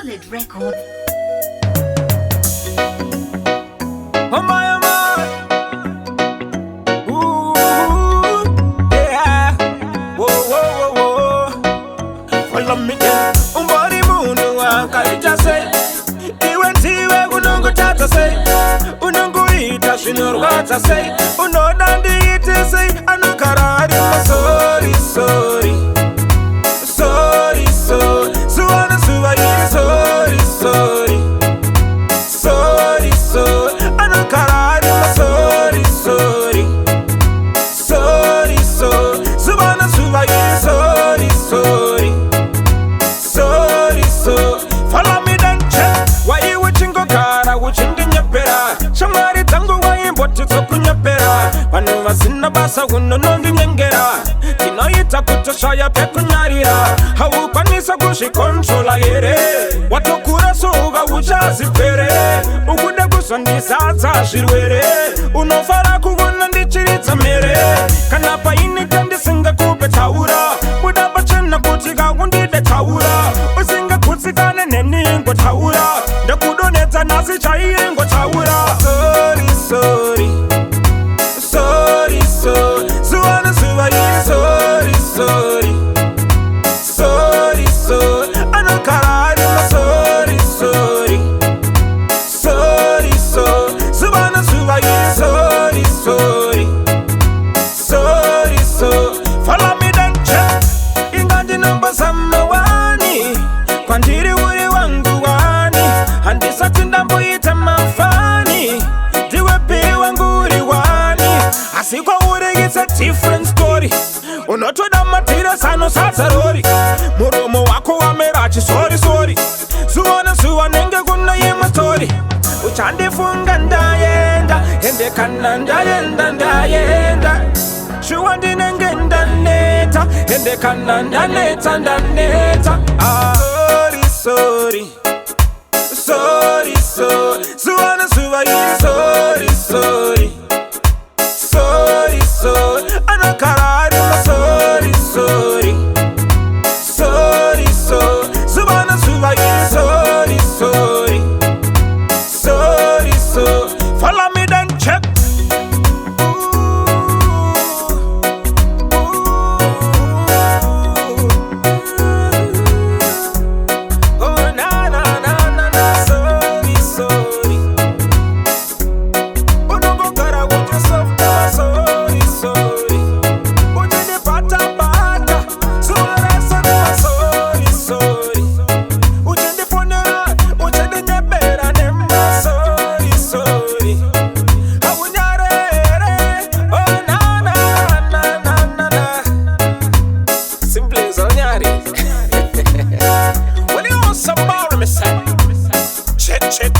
Solid record. Oh my, ooh, yeah. Whoa, whoa, whoa, whoa. Follow me, yeah. Umbari mundu wakaita say. Iwe unongo tata say. Unongo ita shinurwata say. Unodandi ite say. Anakarari ma sorry, sorry. Sorry, sorry. Suwana suwa ite sorry, sorry. Sorry, sorry. Anakarari ma sorry, sorry. Sorry, sorry. Suwana suwa ite sorry, sorry. Sorry, sorry. Follow me then check. Why you watching go kara, watching the nyapera. Shamari tango wa imbote toku nyapera. Panu wasina basa uno nondi nyengera. Tino ita kutosha ya peku nyarira. Hawu panisa gushi controla yere. Watu kura soga ujazi pere. Ugude gusandi sasa shirwere. Unofara kuwana ndichirita mere. Kanapa ini kandi singa kupe taura. Buda bachena kutiga undide taura. Usinga kutikane neni ingo taura. Ndakudoneta nasi chai ingo taura. Sorry, sorry. Sorry, sorry. Suwana suwa yini sorry, sorry. Sorry, sorry. Anakarari ma sorry, sorry. Sorry, sorry. Suwana suwa yini sorry, sorry. Sorry, sorry. Follow me then check. Ingandi number samawani. Kwandiri uri wangu wani. Handisa tindambo ita mafani. Diwe pi wangu uri wani. Asikwa uri it's a different story. Unotoda matira sano satsarori. Muromo wako wa merachi sorry, sorry. Suwa nenge kuna yema story. Uchandi funga ndayenda. Hende kana ndayenda. Shuwandi nenge ndaneta. Hende kana ndaneta. Sorry, sorry. Sorry, sorry. Suwa yini sorry, sorry. Sorry, sorry. Anakarari ma sorry, sorry. Sorry, sorry. Suwa yini sorry, sorry. Sorry, sorry. Follow me then check. Oh na sorry, sorry. Unongo kara with yourself na sorry, sorry. Ujende pata, suara sana sorry, sorry. Ujende fonera, ujende nyebera nema sorry, sorry. Awunyarere, oh na. Simple as onyari. When you want some more, me say, check.